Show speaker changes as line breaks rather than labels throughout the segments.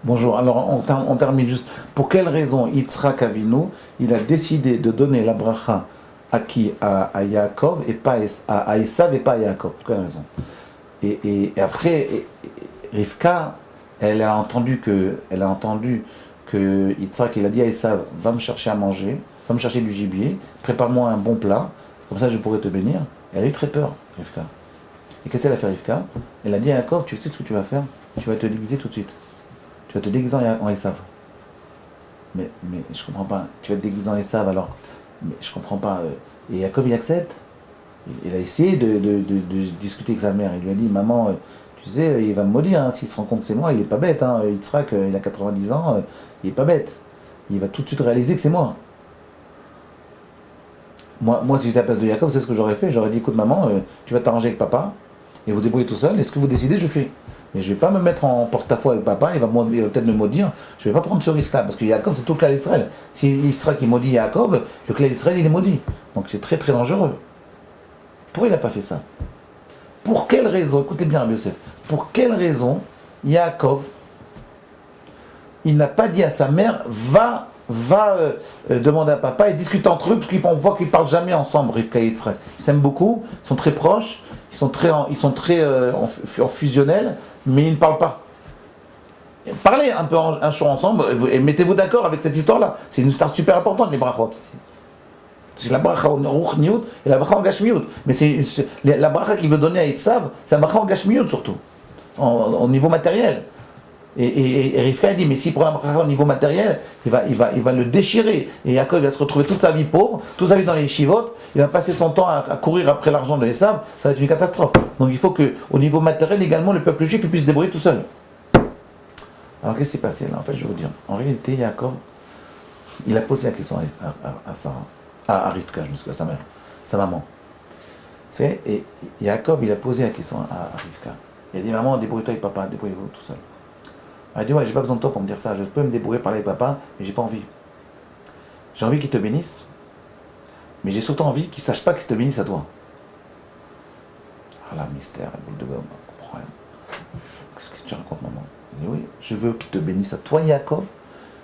Bonjour, alors on termine juste. Pour quelle raison Yitzhak Avinu, il a décidé de donner la bracha à qui? À Yaakov et pas à Esav et pas à Yaakov. Pour quelle raison? Et après, Rivka, elle a entendu que Yitzhak, il a dit à Esav, va me chercher à manger, va me chercher du gibier, prépare-moi un bon plat, comme ça je pourrai te bénir. Et elle a eu très peur, Rivka. Et qu'est-ce qu'elle a fait, Rivka? Elle a dit à Yaakov, tu sais ce que tu vas faire? Tu vas te déguiser tout de suite. Tu vas te déguiser en Esav. Mais je comprends pas. Tu vas te déguiser en Esav alors. Mais je comprends pas. Et Yaakov, il accepte. Il a essayé de discuter avec sa mère. Il lui a dit, maman, tu sais, il va me maudire. Hein, s'il se rend compte que c'est moi, il est pas bête. Hein. Yitzhak, il a 90 ans, il est pas bête. Il va tout de suite réaliser que c'est moi. Moi, si j'étais à la place de Yaakov, c'est ce que j'aurais fait. J'aurais dit, écoute, maman, tu vas t'arranger avec papa et vous débrouillez tout seul. Et ce que vous décidez, je fais. Mais je ne vais pas me mettre en porte-à-faux avec papa, il va peut-être me maudire. Je ne vais pas prendre ce risque-là, parce que Yaakov, c'est tout le clan d'Israël. Si Israël qui maudit Yaakov, le clan d'Israël, il est maudit. Donc c'est très très dangereux. Pourquoi il n'a pas fait ça? Pour quelle raison, écoutez bien Rabbi Yosef, pour quelle raison Yaakov, il n'a pas dit à sa mère, va demander à papa et discuter entre eux, parce qu'on voit qu'ils ne parlent jamais ensemble, Rivka et Yitzhak. Ils s'aiment beaucoup, ils sont très proches, ils sont très en fusionnel, mais ils ne parlent pas. Parlez un peu un jour ensemble et mettez-vous d'accord avec cette histoire-là. C'est une histoire super importante, les brachot ici. C'est la bracha en ruchniut et la bracha en gashmiut. Mais la bracha qu'il veut donner à Esav, c'est la bracha en gashmiut surtout, au niveau matériel. Et Rivka dit, mais s'il prend la bracha au niveau matériel, il va le déchirer. Et Yaakov va se retrouver toute sa vie pauvre, toute sa vie dans les yeshivot, il va passer son temps à courir après l'argent de Esav, ça va être une catastrophe. Donc il faut qu'au niveau matériel également, le peuple juif puisse se débrouiller tout seul. Alors qu'est-ce qui s'est passé là? En fait, je vais vous dire, en réalité, Yaakov, il a posé la question à Sarah, à Rivka, je me souviens, sa mère, sa maman. Vous savez, et Yaakov, il a posé la question à Rivka. Il a dit, maman, débrouille-toi avec papa, débrouillez-vous tout seul. Elle a dit, ouais, j'ai pas besoin de toi pour me dire ça, je peux me débrouiller, parler avec papa, mais j'ai pas envie. J'ai envie qu'il te bénisse, mais j'ai surtout envie qu'il sache pas qu'il te bénisse à toi. Ah là, mystère, la boule de gomme, incroyable. Qu'est-ce que tu racontes, maman? Elle dit, oui, je veux qu'il te bénisse à toi, Yaakov,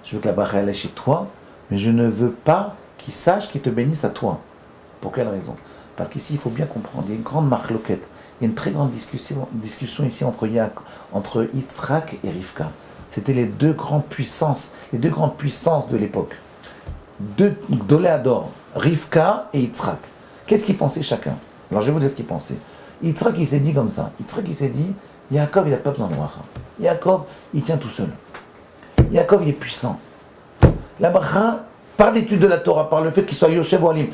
je veux que la bracha elle est chez toi, mais je ne veux pas qu'il sache qu'il te bénisse à toi. Pour quelle raison? Parce qu'ici, il faut bien comprendre, il y a une grande marloquette. Il y a une très grande discussion ici entre Yitzhak et Rivka. C'était les deux grandes puissances de l'époque. Deux Doléador, Rivka et Yitzhak. Qu'est-ce qu'ils pensaient chacun? Alors je vais vous dire ce qu'ils pensaient. Yitzhak, il s'est dit comme ça. Yitzhak, il s'est dit, Yaakov, il n'a pas besoin de bracha. Yaakov, il tient tout seul. Yaakov, il est puissant. La bracha, par l'étude de la Torah, par le fait qu'il soit Yoshev Ohalim,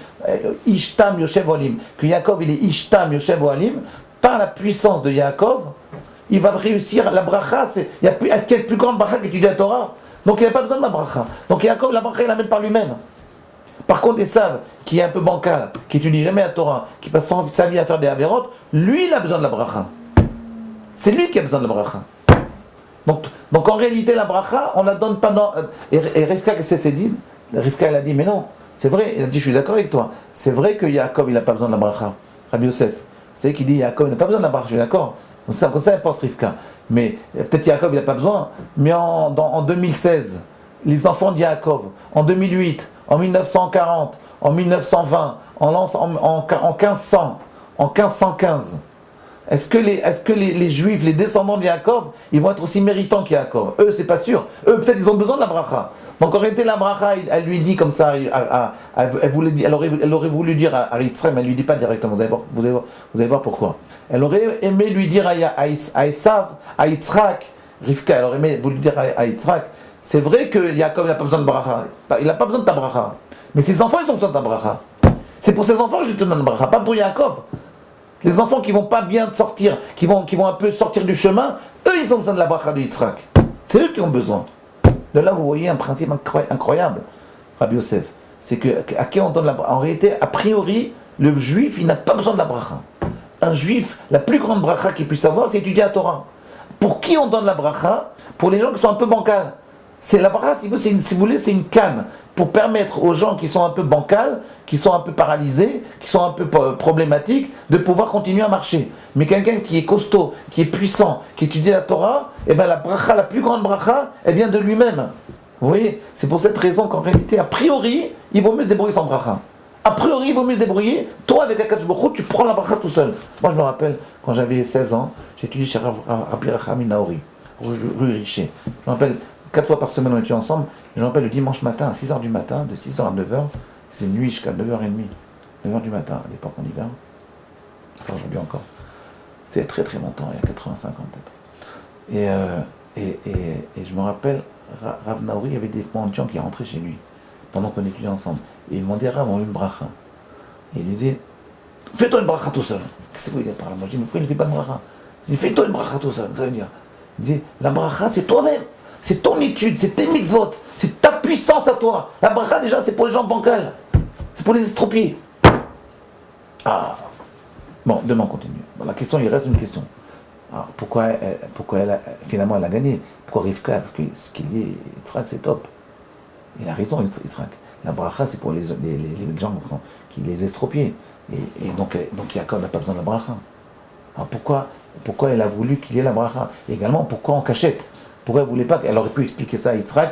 Ishtam Yoshev Ohalim, que Yaakov, il est Ishtam Yoshev Ohalim, par la puissance de Yaakov, il va réussir la bracha. Il n'y a quelle plus grande bracha qu'étudier la Torah? Donc il n'a pas besoin de la bracha. Donc Yaakov, la bracha, il l'amène par lui-même. Par contre, Esav, qui est un peu bancal, qui n'étudie jamais la Torah, qui passe sa vie à faire des avérotes, lui, il a besoin de la bracha. C'est lui qui a besoin de la bracha. Donc en réalité, la bracha, on la donne pas dans... Et Rivka, qu'est-ce qu'elle s'est dit? Rivka, elle a dit, mais non, c'est vrai. Elle a dit, je suis d'accord avec toi. C'est vrai que Yaakov, il n'a pas besoin de la bracha. Rabbi Yosef. C'est qui dit Yaakov, il n'a pas besoin de la bracha, je suis d'accord. Comme ça, elle pense Rivka. Mais peut-être Yaakov, il n'a pas besoin. Mais en 2016, les enfants de Yaakov, en 2008, en 1940, en 1920, en 1500, en 1515, est-ce que les Juifs, les descendants de Yaakov, ils vont être aussi méritants qu'Yaakov? Eux, c'est pas sûr. Eux, peut-être, ils ont besoin de la bracha. Donc, en réalité, la bracha, elle lui dit comme ça, elle aurait voulu dire à Yitzhak, mais elle lui dit pas directement. Vous allez voir pourquoi. Elle aurait aimé lui dire à Esav, à Yitzhak, Rivka, elle aurait voulu dire à Yitzhak, c'est vrai que Yaakov n'a pas besoin de bracha. Il n'a pas besoin de ta bracha. Mais ses enfants, ils ont besoin de ta bracha. C'est pour ses enfants que je te donne la bracha, pas pour Yaakov. Les enfants qui vont pas bien sortir, qui vont un peu sortir du chemin, eux, ils ont besoin de la bracha de Yitzhak. C'est eux qui ont besoin. De là, vous voyez un principe incroyable, Rabbi Yosef. C'est à qui on donne la bracha? En réalité, a priori, le juif, il n'a pas besoin de la bracha. Un juif, la plus grande bracha qu'il puisse avoir, c'est étudier la Torah. Pour qui on donne la bracha? Pour les gens qui sont un peu bancals. C'est la bracha, si vous voulez, c'est une canne pour permettre aux gens qui sont un peu bancals, qui sont un peu paralysés, qui sont un peu problématiques, de pouvoir continuer à marcher. Mais quelqu'un qui est costaud, qui est puissant, qui étudie la Torah, eh bien la bracha, la plus grande bracha, elle vient de lui-même. Vous voyez, c'est pour cette raison qu'en réalité, a priori, il vaut mieux se débrouiller sans bracha. A priori, il vaut mieux se débrouiller. Toi, avec Akadosh Baruch Hu, tu prends la bracha tout seul. Moi, je me rappelle, quand j'avais 16 ans, j'ai étudié chez Rabbi Rachami Naori, rue Richer. Je me rappelle, 4 fois par semaine, on était ensemble. Je me rappelle le dimanche matin, à 6h du matin, de 6h à 9h, c'est nuit jusqu'à 9h30. 9h du matin, à l'époque en hiver. Enfin, aujourd'hui encore. C'était très très longtemps, il y a 85 ans peut-être. Et je me rappelle, Rav Naori, il y avait des mendiants qui rentraient chez lui, pendant qu'on étudiait ensemble. Et il demandait à Rav, on veut une bracha. Et il lui disait, fais-toi une bracha tout seul. Qu'est-ce que vous voulez dire par là? Moi je dis, mais pourquoi il ne fait pas de bracha? Il dit, fais-toi une bracha tout seul. Ça veut dire, il dit, la bracha c'est toi-même. C'est ton étude, c'est tes mitzvot, c'est ta puissance à toi. La bracha déjà c'est pour les gens bancals. C'est pour les estropiés. Ah. Bon, demain on continue. Bon, la question, il reste une question. Alors, pourquoi finalement elle a gagné? Pourquoi Rivka? Parce que ce qu'il dit, Yitzhak c'est top. Il a raison, Yitzhak. La bracha c'est pour les gens qui les estropiés. Et donc Yaakov n'a pas besoin de la bracha. Alors pourquoi elle a voulu qu'il y ait la bracha? Et également, pourquoi en cachette? Pourquoi elle ne voulait pas? Elle aurait pu expliquer ça à Yitzhak,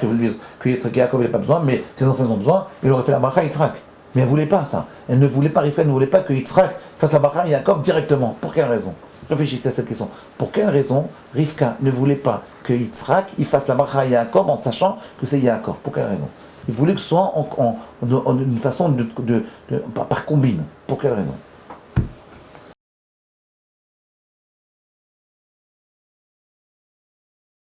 que Yaakov n'avait pas besoin, mais ses enfants ont besoin, il aurait fait la bracha à Yitzhak. Mais elle ne voulait pas ça. Elle ne voulait pas, Rivka ne voulait pas que Yitzhak fasse la bracha à Yaakov directement. Pour quelle raison? Réfléchissez à cette question. Pour quelle raison Rivka ne voulait pas que Yitzhak il fasse la bracha à Yaakov en sachant que c'est Yaakov? Pour quelle raison? Il voulait que ce soit en une façon par combine. Pour quelle raison?